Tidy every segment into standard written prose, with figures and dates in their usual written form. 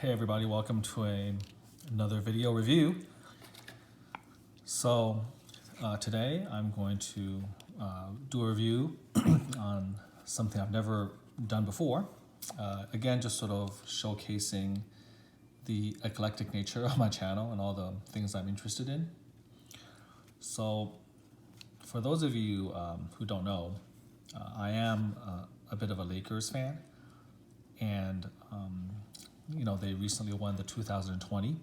Hey everybody, welcome to another video review. So today I'm going to do a review on something I've never done before. Again, just sort of showcasing the eclectic nature of my channel and all the things I'm interested in. So for those of you who don't know, I am a bit of a Lakers fan, and they recently won the 2020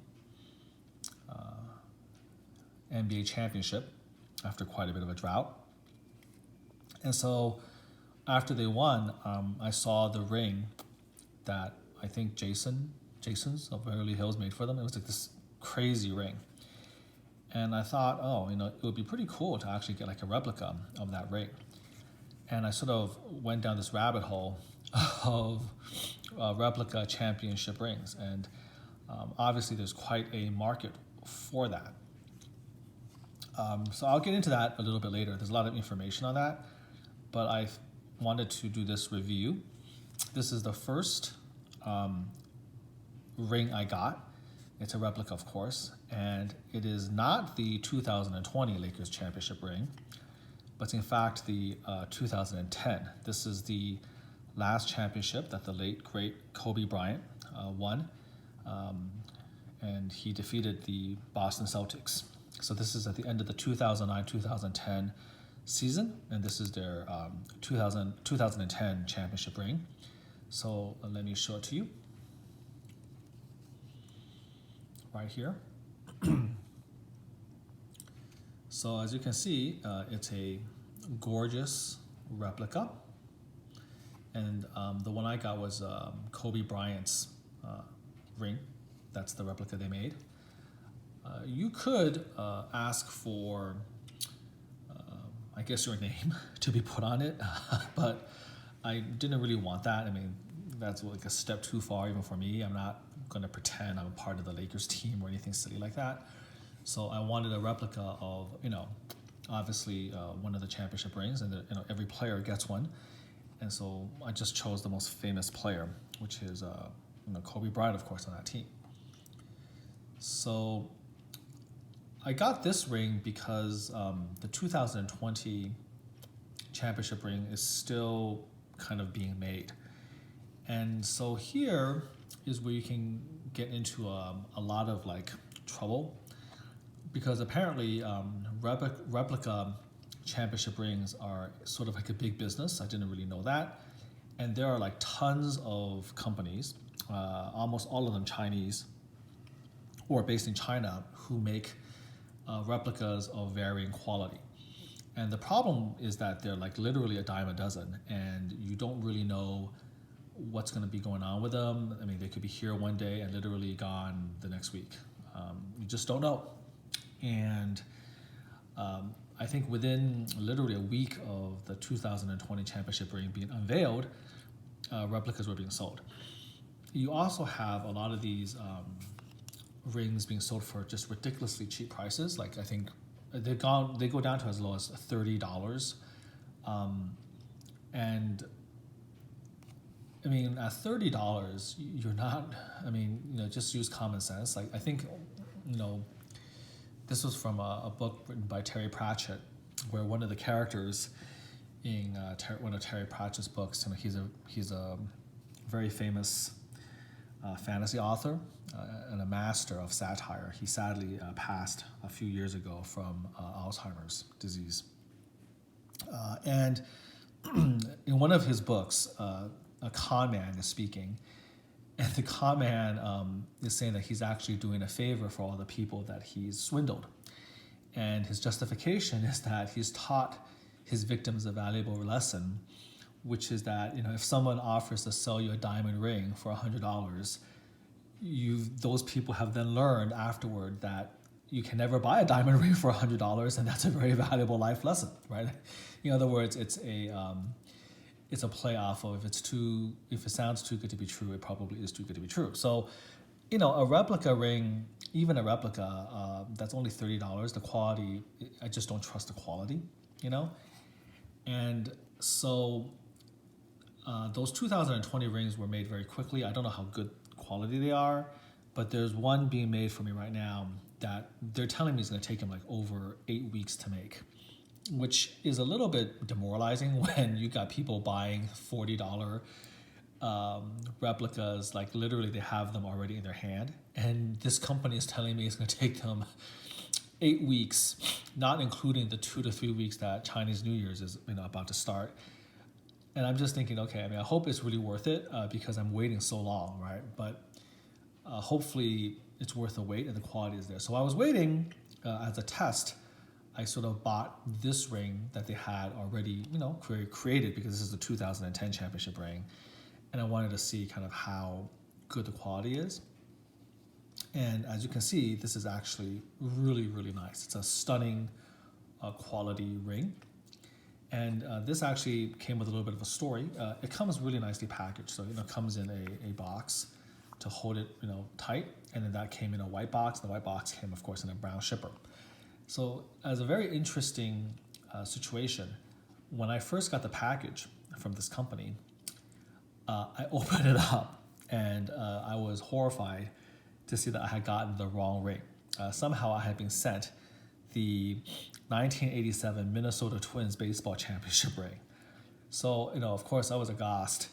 NBA championship after quite a bit of a drought. And so after they won, I saw the ring that I think Jason's of Beverly Hills made for them. It was like this crazy ring. And I thought, it would be pretty cool to actually get like a replica of that ring. And I sort of went down this rabbit hole of replica championship rings. And obviously there's quite a market for that. So I'll get into that a little bit later. There's a lot of information on that, but I wanted to do this review. This is the first ring I got. It's a replica, of course, and it is not the 2020 Lakers championship ring, but it's in fact the 2010. This is the last championship that the late, great Kobe Bryant won, and he defeated the Boston Celtics. So this is at the end of the 2009-2010 season, and this is their 2010 championship ring. So let me show it to you right here. So as you can see, it's a gorgeous replica, and the one I got was Kobe Bryant's ring. That's the replica they made. You could ask for, I guess, your name to be put on it, but I didn't really want that. I mean, that's like a step too far even for me. I'm not going to pretend I'm a part of the Lakers team or anything silly like that. So I wanted a replica of, obviously one of the championship rings, and every player gets one. And so I just chose the most famous player, which is Kobe Bryant, of course, on that team. So I got this ring because the 2020 championship ring is still kind of being made. And so here is where you can get into a lot of like trouble, because apparently replica championship rings are sort of like a big business. I didn't really know that. And there are like tons of companies, almost all of them Chinese or based in China, who make replicas of varying quality. And the problem is that they're like literally a dime a dozen, and you don't really know what's going to be going on with them. I mean, they could be here one day and literally gone the next week. You just don't know. And I think within literally a week of the 2020 championship ring being unveiled, replicas were being sold. You also have a lot of these rings being sold for just ridiculously cheap prices. Like I think they go down to as low as $30. And I mean, at $30, you're not, just use common sense. Like I think, this was from a book written by Terry Pratchett, where one of the characters in one of Terry Pratchett's books, he's a very famous fantasy author and a master of satire. He sadly passed a few years ago from Alzheimer's disease. And in one of his books, a con man is speaking, and the con man is saying that he's actually doing a favor for all the people that he's swindled. And his justification is that he's taught his victims a valuable lesson, which is that if someone offers to sell you a diamond ring for $100, those people have then learned afterward that you can never buy a diamond ring for $100, and that's a very valuable life lesson, right? In other words, it's a play off of if it sounds too good to be true, it probably is too good to be true. So, a replica ring, even a replica, that's only $30. The quality, I just don't trust the quality, And so those 2020 rings were made very quickly. I don't know how good quality they are, but there's one being made for me right now that they're telling me is going to take them like over 8 weeks to make, which is a little bit demoralizing when you got people buying $40 replicas. Like literally they have them already in their hand, and this company is telling me it's going to take them 8 weeks, not including the 2 to 3 weeks that Chinese New Year's is about to start. And I'm just thinking, okay, I mean, I hope it's really worth it because I'm waiting so long, right? But hopefully it's worth the wait and the quality is there. So I was waiting as a test. I sort of bought this ring that they had already, created, because this is the 2010 championship ring. And I wanted to see kind of how good the quality is. And as you can see, this is actually really, really nice. It's a stunning quality ring. And this actually came with a little bit of a story. It comes really nicely packaged. So, it comes in a box to hold it, tight. And then that came in a white box. The white box came, of course, in a brown shipper. So as a very interesting situation, when I first got the package from this company, I opened it up and I was horrified to see that I had gotten the wrong ring. Somehow I had been sent the 1987 Minnesota Twins baseball championship ring. So, of course I was aghast,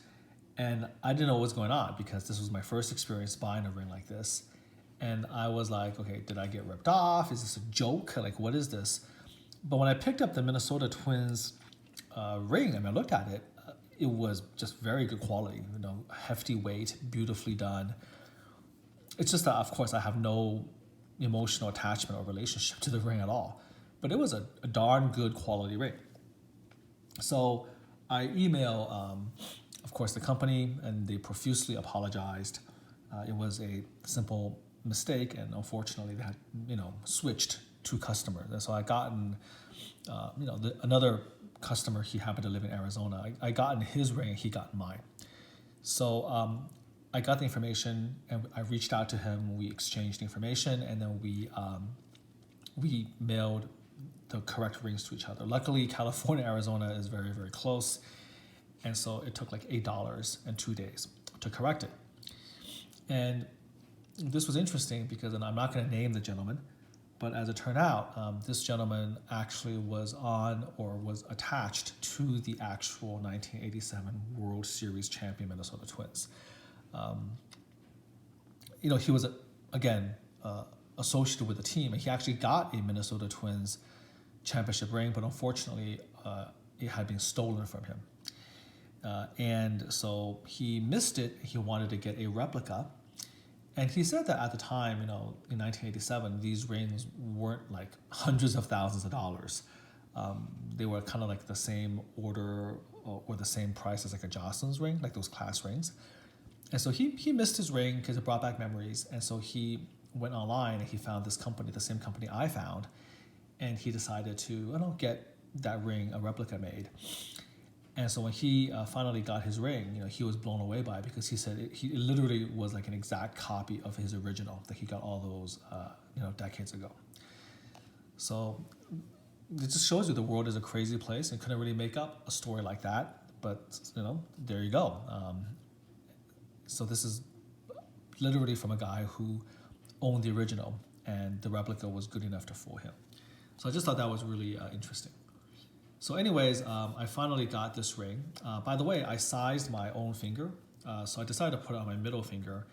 and I didn't know what was going on because this was my first experience buying a ring like this. And I was like, okay, did I get ripped off? Is this a joke? Like, what is this? But when I picked up the Minnesota Twins ring, I looked at it, it was just very good quality, hefty weight, beautifully done. It's just that, of course, I have no emotional attachment or relationship to the ring at all. But it was a darn good quality ring. So I email, of course, the company, and they profusely apologized. It was a simple mistake, and unfortunately they had, switched two customers. And so I gotten, another customer, he happened to live in Arizona. I gotten his ring, he got mine. So I got the information, and I reached out to him. We exchanged information, and then we mailed the correct rings to each other. Luckily, California, Arizona is very, very close, and so it took like $8 and 2 days to correct it. And this was interesting because, and I'm not going to name the gentleman, but as it turned out, this gentleman actually was on or was attached to the actual 1987 World Series champion Minnesota Twins. He was, again, associated with the team, and he actually got a Minnesota Twins championship ring, but unfortunately, it had been stolen from him. And so he missed it. He wanted to get a replica. And he said that at the time, in 1987, these rings weren't like hundreds of thousands of dollars. They were kind of like the same order or the same price as like a Jocelyn's ring, like those class rings. And so he missed his ring because it brought back memories. And so he went online and he found this company, the same company I found, and he decided to get that ring, a replica made. And so when he finally got his ring, he was blown away by it because he said it literally was like an exact copy of his original that he got all those, decades ago. So it just shows you the world is a crazy place and couldn't really make up a story like that. But, there you go. So this is literally from a guy who owned the original, and the replica was good enough to fool him. So I just thought that was really interesting. So anyways, I finally got this ring. By the way, I sized my own finger. So I decided to put it on my middle finger.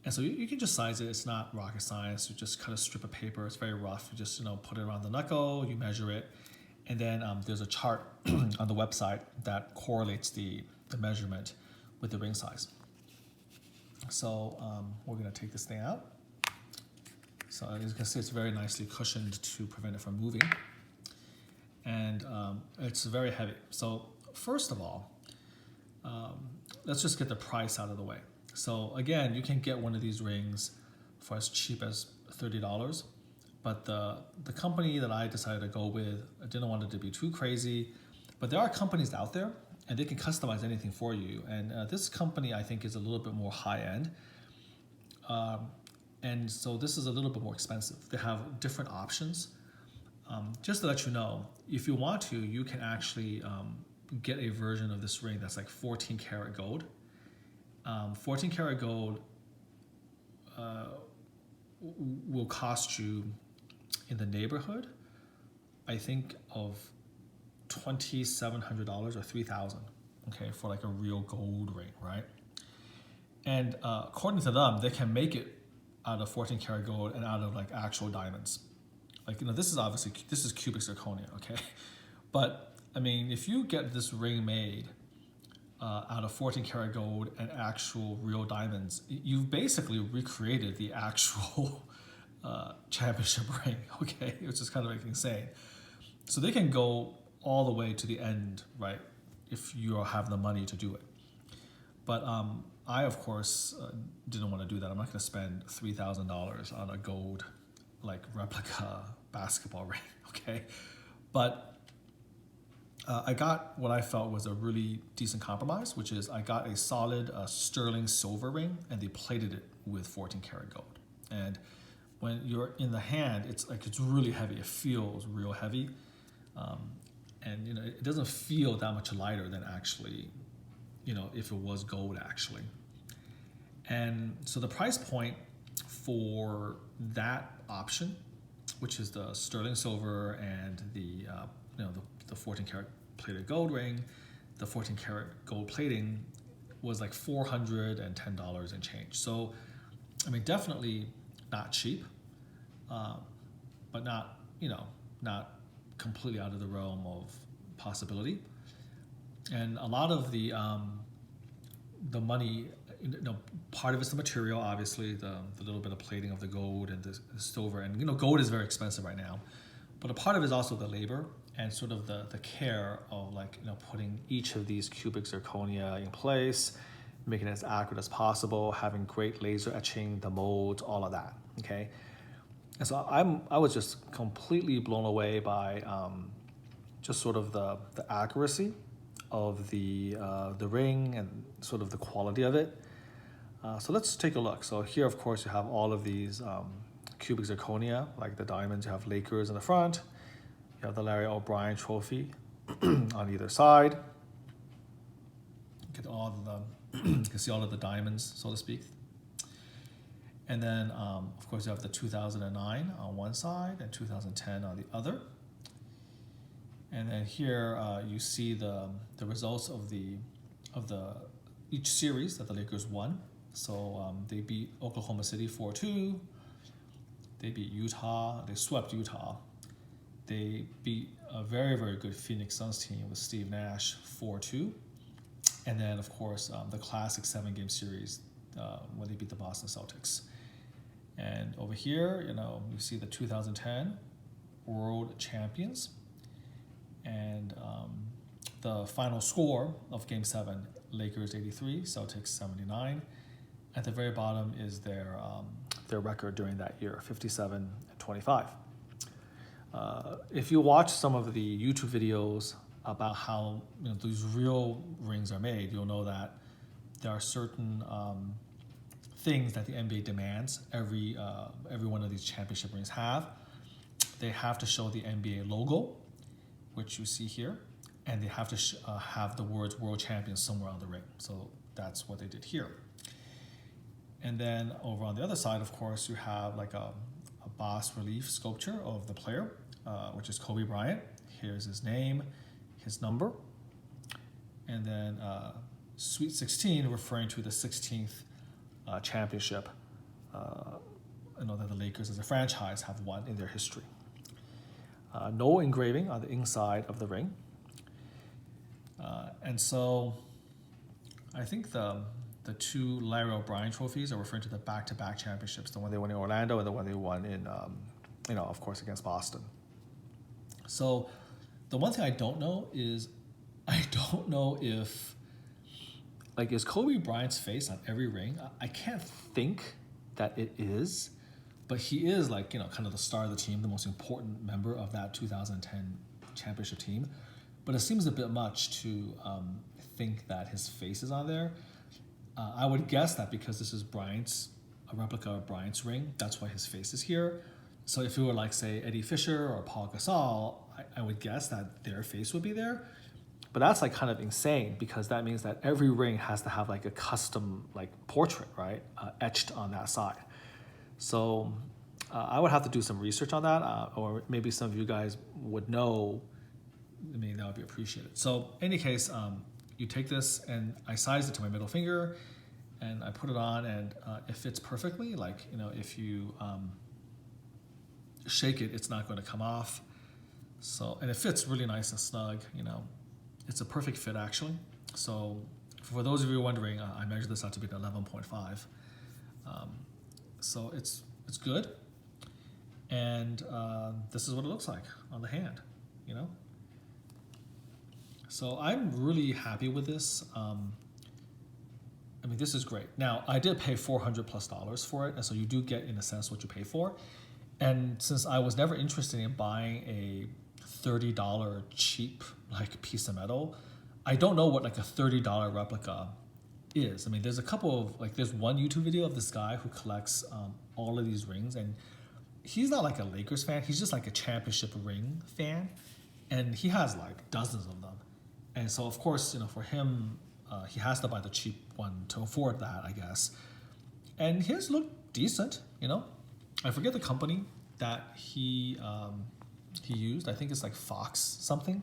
And so you can just size it. It's not rocket science. You just cut a strip of paper. It's very rough. You just, put it around the knuckle, you measure it. And then there's a chart on the website that correlates the measurement with the ring size. So we're gonna take this thing out. So as you can see, it's very nicely cushioned to prevent it from moving. And it's very heavy. So first of all, let's just get the price out of the way. So again, you can get one of these rings for as cheap as $30, but the company that I decided to go with, I didn't want it to be too crazy, but there are companies out there and they can customize anything for you. And this company, I think, is a little bit more high-end. And so this is a little bit more expensive. They have different options. Just to let you know, if you want to, you can actually get a version of this ring that's like 14 karat gold. 14 karat gold will cost you in the neighborhood, I think, of $2,700 or $3,000, okay, for like a real gold ring, right? And according to them, they can make it out of 14 karat gold and out of like actual diamonds. Like, this is cubic zirconia, okay? But I mean, if you get this ring made out of 14 karat gold and actual real diamonds, you've basically recreated the actual championship ring, okay? Which is kind of like insane. So they can go all the way to the end, right? If you have the money to do it. But I, of course, didn't want to do that. I'm not going to spend $3,000 on a gold, like, replica basketball ring, okay? But I got what I felt was a really decent compromise, which is I got a solid sterling silver ring, and they plated it with 14 karat gold. And when you're in the hand, it's really heavy. It feels real heavy, and it doesn't feel that much lighter than actually, if it was gold actually. And so the price point for that option, which is the sterling silver and the 14 karat plated gold ring, the 14 karat gold plating was like $410 and change. So, I mean, definitely not cheap, but not completely out of the realm of possibility. And a lot of the money, part of it's the material, obviously, the little bit of plating of the gold and the silver, and gold is very expensive right now, but a part of it is also the labor and sort of the care of putting each of these cubic zirconia in place, making it as accurate as possible, having great laser etching, the molds, all of that, okay? And so I was just completely blown away by just sort of the accuracy of the ring and sort of the quality of it. So let's take a look. So here, of course, you have all of these cubic zirconia, like the diamonds. You have Lakers in the front. You have the Larry O'Brien trophy on either side. You can see all of the diamonds, so to speak. And then, of course, you have the 2009 on one side and 2010 on the other. And then here you see the results of each series that the Lakers won. So they beat Oklahoma City 4-2. They beat Utah. They swept Utah. They beat a very, very good Phoenix Suns team with Steve Nash 4-2. And then, of course, the classic 7-game series when they beat the Boston Celtics. And over here, you see the 2010 World Champions. And the final score of Game 7, Lakers 83, Celtics 79. At the very bottom is their record during that year, 57-25. If you watch some of the YouTube videos about how these real rings are made, you'll know that there are certain things that the NBA demands every one of these championship rings have. They have to show the NBA logo, which you see here, and they have to have the words World Champions somewhere on the ring. So that's what they did here. And then over on the other side, of course, you have like a bas relief sculpture of the player, which is Kobe Bryant. Here's his name, his number, and then Sweet 16 referring to the 16th championship that the Lakers as a franchise have won in their history. No engraving on the inside of the ring. And so I think the two Larry O'Brien trophies are referring to the back-to-back championships, the one they won in Orlando and the one they won in, of course, against Boston. So the one thing I don't know is, if, is Kobe Bryant's face on every ring? I can't think that it is, but he is kind of the star of the team, the most important member of that 2010 championship team. But it seems a bit much to think that his face is on there. I would guess that because this is a replica of Bryant's ring, that's why his face is here. So if it were say Eddie Fisher or Paul Gasol, I would guess that their face would be there. But that's like kind of insane because that means that every ring has to have like a custom like portrait, right? Etched on that side. So I would have to do some research on that, or maybe some of you guys would know. I mean, that would be appreciated. So in any case, you take this and I size it to my middle finger and I put it on and it fits perfectly. Like, you know, if you shake it, it's not going to come off. So, and it fits really nice and snug, you know. It's a perfect fit actually. So for those of you wondering, I measured this out to be an 11.5. So it's good. And this is what it looks like on the hand, you know. So I'm really happy with this. I mean, this is great. Now, I did pay $400+ for it, and so you do get, in a sense, what you pay for. And since I was never interested in buying a $30 cheap like piece of metal, I don't know what like a $30 replica is. I mean, there's a couple of like, there's one YouTube video of this guy who collects all of these rings, and he's not like a Lakers fan. He's just like a championship ring fan, and he has like dozens of them. And so, of course, you know, for him, he has to buy the cheap one to afford that, I guess. And his look decent, you know. I forget the company that he used. I think it's like Fox something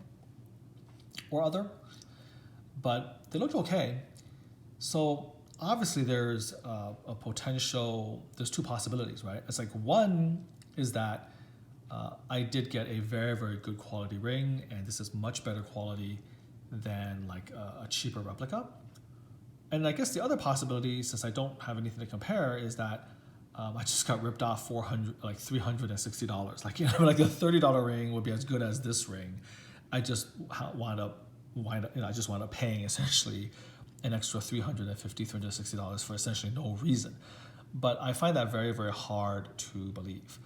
or other, but they looked okay. So obviously there's a potential, there's two possibilities, right? It's like one is that I did get a very, very good quality ring, and this is much better quality than like a cheaper replica. And I guess the other possibility, since I don't have anything to compare, is that I just got ripped off $360. Like, you know, like a $30 ring would be as good as this ring. I just wound up paying essentially an extra $360 for essentially no reason. But I find that very, very hard to believe.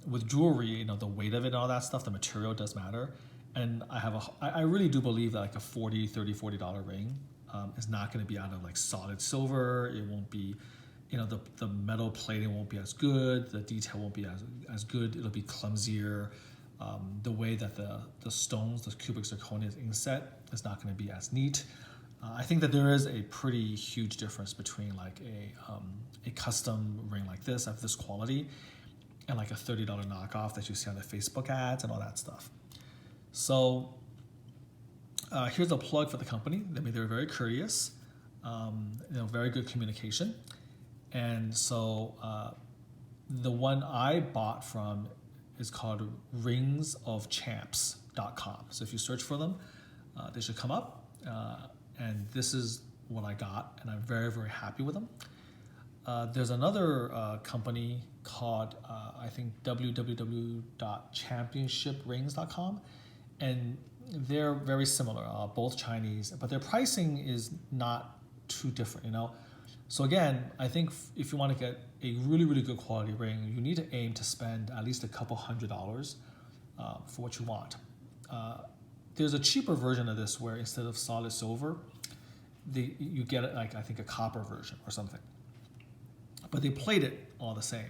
With jewelry, you know, the weight of it and all that stuff, the material does matter. And I really do believe that like a $40 ring is not going to be out of like solid silver. It won't be, you know, the metal plating won't be as good. The detail won't be as good. It'll be clumsier. The way that the stones, the cubic zirconia is inset is not going to be as neat. I think that there is a pretty huge difference between like a custom ring like this of this quality and like a $30 knockoff that you see on the Facebook ads and all that stuff. So here's a plug for the company. I mean, they're very courteous, you know, very good communication. And so the one I bought from is called ringsofchamps.com. So if you search for them, they should come up. And this is what I got, and I'm very, very happy with them. There's another company called, I think, www.championshiprings.com, and they're very similar, both Chinese, but their pricing is not too different, you know? So again, I think if you want to get a really, really good quality ring, you need to aim to spend at least a couple $100 for what you want. There's a cheaper version of this where instead of solid silver, you get it like, I think, a copper version or something. But they plate it all the same.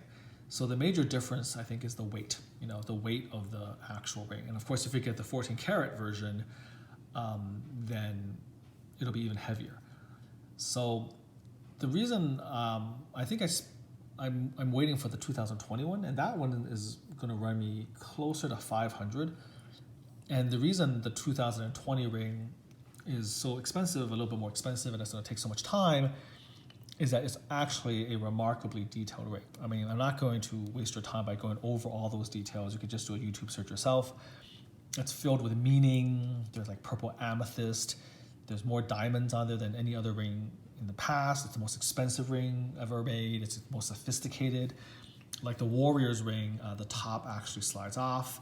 So the major difference, I think, is the weight, you know, the weight of the actual ring. And of course, if you get the 14 karat version, then it'll be even heavier. So the reason I think I'm waiting for the 2021, and that one is going to run me closer to 500. And the reason the 2020 ring is so expensive, a little bit more expensive, and it's going to take so much time, is that it's actually a remarkably detailed ring. I mean, I'm not going to waste your time by going over all those details. You could just do a YouTube search yourself. It's filled with meaning. There's like purple amethyst. There's more diamonds on there than any other ring in the past. It's the most expensive ring ever made. It's the most sophisticated. Like the Warriors ring, the top actually slides off.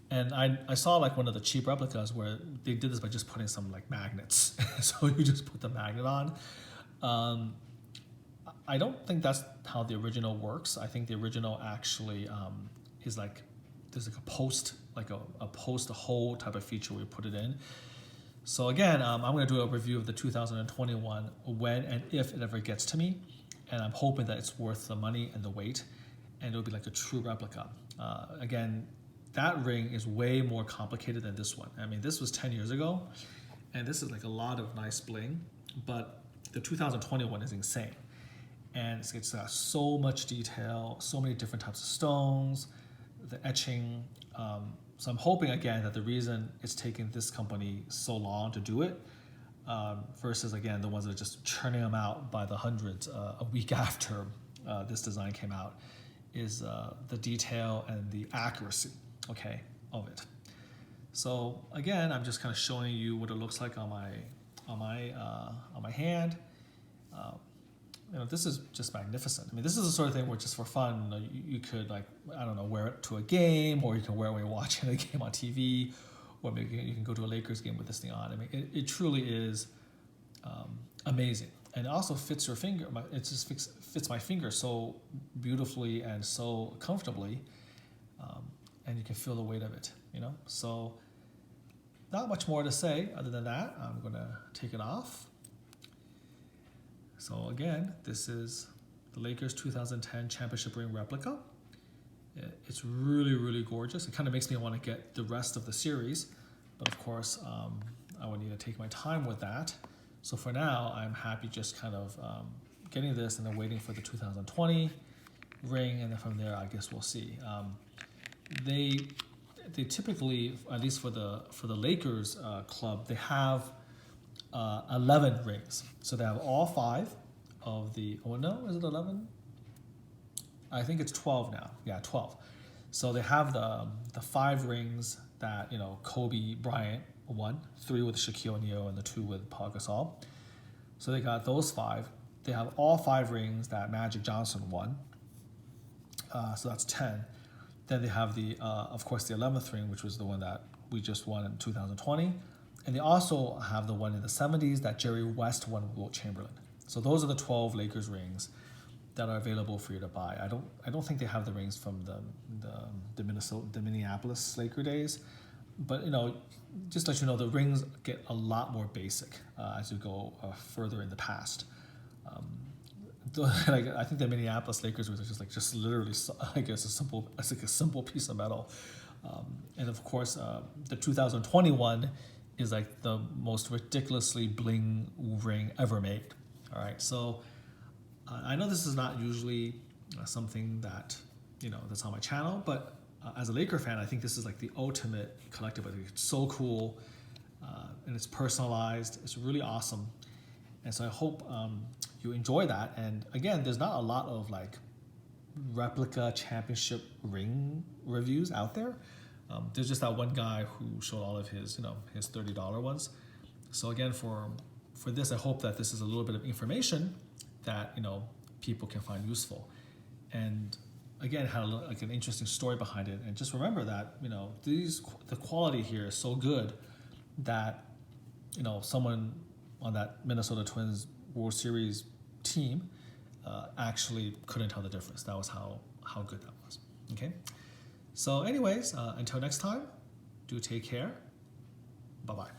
And I saw like one of the cheap replicas where they did this by just putting some like magnets. So you just put the magnet on. I don't think that's how the original works. I think the original actually is like, there's like a post hole type of feature where you put it in. So again, I'm going to do a review of the 2021 when and if it ever gets to me. And I'm hoping that it's worth the money and the weight, and it'll be like a true replica. Again, that ring is way more complicated than this one. I mean, this was 10 years ago, and this is like a lot of nice bling, but the 2020 one is insane. And it's got so much detail, so many different types of stones, the etching. So I'm hoping, again, that the reason it's taken this company so long to do it versus, again, the ones that are just churning them out by the hundreds a week after this design came out is the detail and the accuracy, okay, of it. So again, I'm just kind of showing you what it looks like on my hand. This is just magnificent. I mean, this is the sort of thing where just for fun, you could, like, I don't know, wear it to a game, or you can wear it when you're watching a game on TV, or maybe you can go to a Lakers game with this thing on. I mean, it truly is amazing. And it also fits your finger. It just fits my finger so beautifully and so comfortably, and you can feel the weight of it, So not much more to say other than that. I'm going to take it off. So again, this is the Lakers 2010 championship ring replica. It's really, really gorgeous. It kind of makes me want to get the rest of the series, but of course, I would need to take my time with that. So for now, I'm happy just kind of getting this and then waiting for the 2020 ring, and then from there, I guess we'll see. They typically, at least for the Lakers club, they have 11 rings. So they have all 5 of the, oh no, is it 11? I think it's 12 now. Yeah, 12. So they have the 5 rings that, Kobe Bryant won, 3 with Shaquille O'Neal and the 2 with Paul Gasol. So they got those 5. They have all 5 rings that Magic Johnson won. So that's 10. Then they have of course, the 11th ring, which was the one that we just won in 2020. And they also have the one in the 70s that Jerry West won with Wilt Chamberlain. So those are the 12 Lakers rings that are available for you to buy. I don't think they have the rings from the Minneapolis Laker days, but just to let you know, the rings get a lot more basic as you go further in the past. I think the Minneapolis Lakers rings are just literally, I guess, it's like a simple piece of metal. And of course, the 2021 is like the most ridiculously bling ring ever made. All right, so I know this is not usually something that that's on my channel, but as a Laker fan, I think this is like the ultimate collectible. It's so cool, and it's personalized. It's really awesome, and so I hope you enjoy that. And again, there's not a lot of like replica championship ring reviews out there. There's just that one guy who showed all of his, his $30 ones. So again, for this, I hope that this is a little bit of information that, people can find useful. And again, had like an interesting story behind it. And just remember that, the quality here is so good that, someone on that Minnesota Twins World Series team actually couldn't tell the difference. That was how good that was. Okay. So anyways, until next time, do take care. Bye-bye.